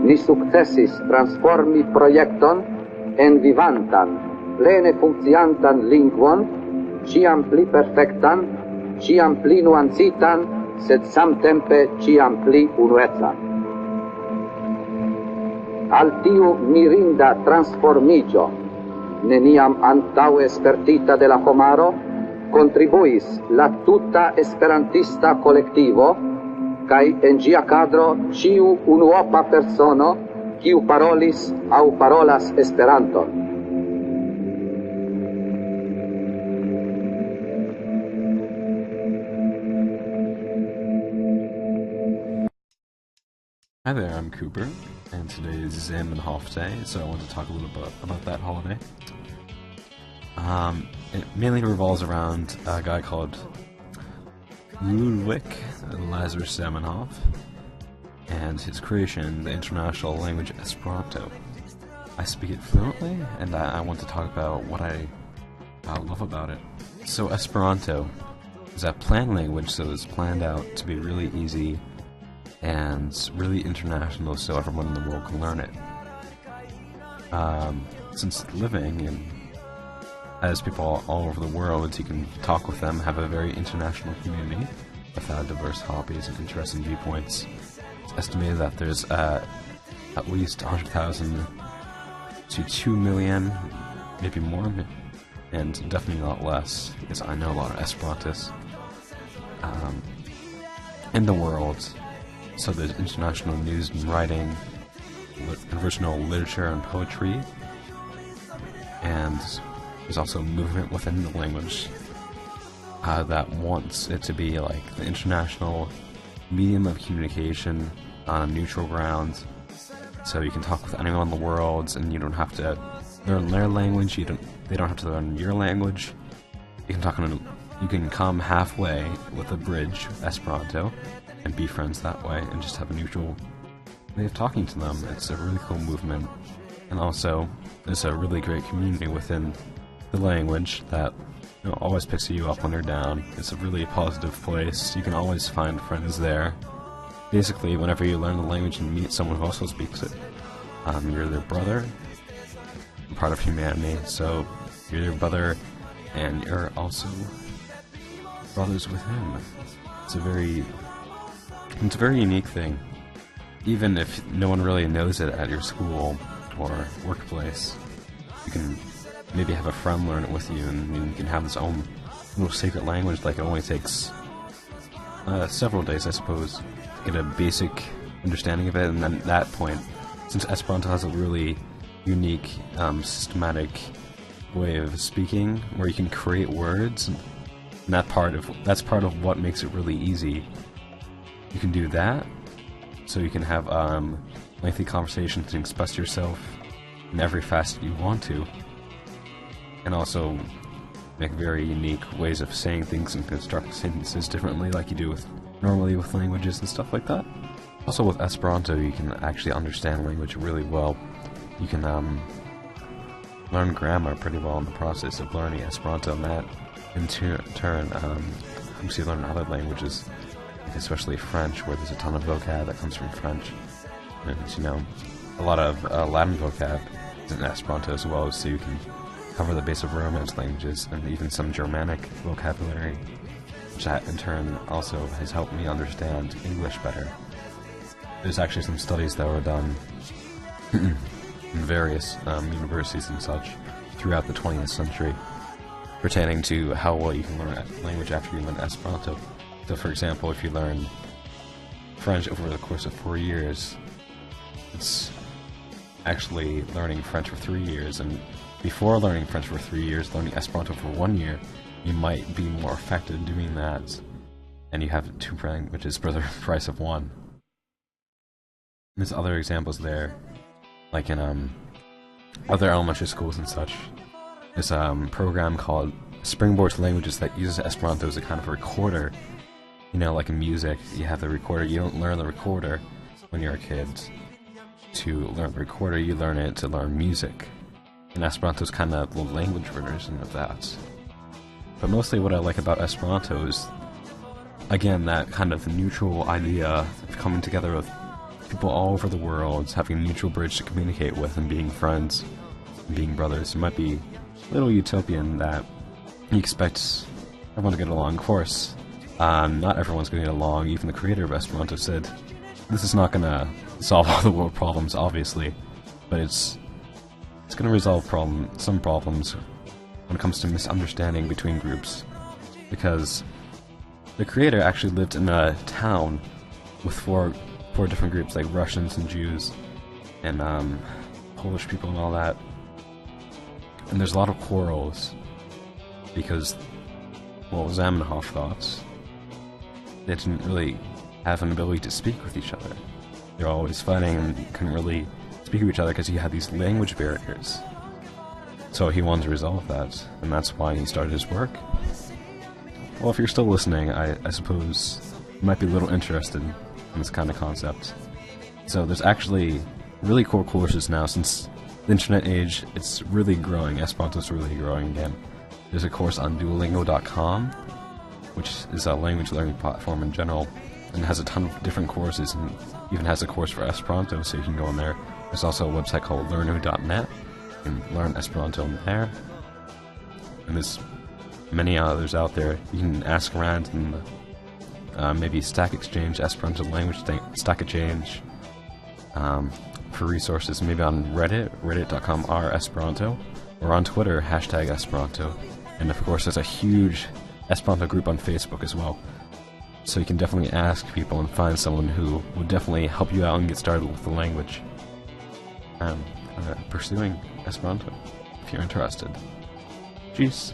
ni sukcesis transformi projekton en vivantan, plene funkciantan lingvon, ciam pli perfektan, ciam pli nuancitan, sed samtempe ciam pli unuecan. Al tiu mirinda transformigio, neniam antaŭe spertita de la homaro, contribuis la tuta esperantista kolektivo kaj en ĝia kadro ĉiu unuopa persono, kiu parolis aŭ parolas Esperanton. Hi there, I'm Cooper, and today is Zamenhof Day, so I want to talk a little bit about that holiday. It mainly revolves around a guy called Ludwig Lazarus Zamenhof and his creation, the international language Esperanto. I speak it fluently, and I want to talk about what I love about it. So Esperanto is a planned language, so it's planned out to be really easy and really international, so everyone in the world can learn it. Since living as people all over the world, you can talk with them, have a very international community with diverse hobbies and interests and viewpoints. It's estimated that there's at least 100,000 to 2 million, maybe more, and definitely a lot less, because I know a lot of Esperantists in the world. So there's international news and writing, conversational literature and poetry, and there's also movement within the language that wants it to be like the international medium of communication on a neutral ground, so you can talk with anyone in the world and you don't have to learn their language, they don't have to learn your language. You can come halfway with a bridge, Esperanto, and be friends that way, and just have a neutral way of talking to them. It's a really cool movement, and also there's a really great community within the language that always picks you up when you're down. It's a really positive place. You can always find friends there. Basically, whenever you learn the language and meet someone who also speaks it, you're their brother, part of humanity. So you're their brother, and you're also brothers with him. It's a very unique thing. Even if no one really knows it at your school or workplace, you can maybe have a friend learn it with you, and you can have this own little secret language. Like, it only takes several days, I suppose, to get a basic understanding of it, and then at that point, since Esperanto has a really unique, systematic way of speaking, where you can create words, and that's part of what makes it really easy. You can do that, so you can have lengthy conversations and express yourself in every facet you want to, and also make very unique ways of saying things and construct sentences differently, like you do normally with languages and stuff like that. Also with Esperanto, you can actually understand language really well. You can learn grammar pretty well in the process of learning Esperanto, and that in turn helps you learn other languages, especially French, where there's a ton of vocab that comes from French, and a lot of Latin vocab is in Esperanto as well, so you can cover the base of Romance languages and even some Germanic vocabulary, which that in turn also has helped me understand English better. There's actually some studies that were done in various universities and such throughout the 20th century pertaining to how well you can learn a language after you learn Esperanto. So, for example, if you learn French over the course of 4 years, it's actually learning French for 3 years, and before learning French for 3 years, learning Esperanto for 1 year, you might be more effective doing that, and you have 2 languages for the price of 1. There's other examples there, like in other elementary schools and such. There's a program called Springboard to Languages that uses Esperanto as a kind of recorder. Like in music, you have the recorder. You don't learn the recorder when you're a kid to learn the recorder, you learn it to learn music. And Esperanto is kind of the language version of that. But mostly what I like about Esperanto is, again, that kind of neutral idea of coming together with people all over the world having a mutual bridge to communicate with and being friends, and being brothers. It might be a little utopian that you expect everyone to get along. Of course, not everyone's going to get along. Even the creator of Esperanto said, this is not going to solve all the world problems, obviously, but it's going to resolve some problems when it comes to misunderstanding between groups, because the creator actually lived in a town with four different groups, like Russians and Jews and Polish people and all that, and there's a lot of quarrels because, well, Zamenhof thought they didn't really have an ability to speak with each other. They're always fighting and couldn't really speak with each other because he had these language barriers. So he wanted to resolve that, and that's why he started his work. Well, if you're still listening, I suppose you might be a little interested in this kind of concept. So there's actually really cool courses now. Since the internet age, it's really growing. Esperanto's really growing again. There's a course on Duolingo.com, which is a language learning platform in general, and has a ton of different courses, and even has a course for Esperanto, so you can go on there. There's also a website called learno.net. You can learn Esperanto in there. And there's many others out there. You can ask around in the, maybe Stack Exchange, Esperanto language Stack Exchange, for resources, maybe on Reddit, reddit.com/Esperanto, or on Twitter, #Esperanto. And of course there's a huge Esperanto group on Facebook as well. So you can definitely ask people and find someone who will definitely help you out and get started with the language. Pursuing Esperanto, if you're interested. Jeez.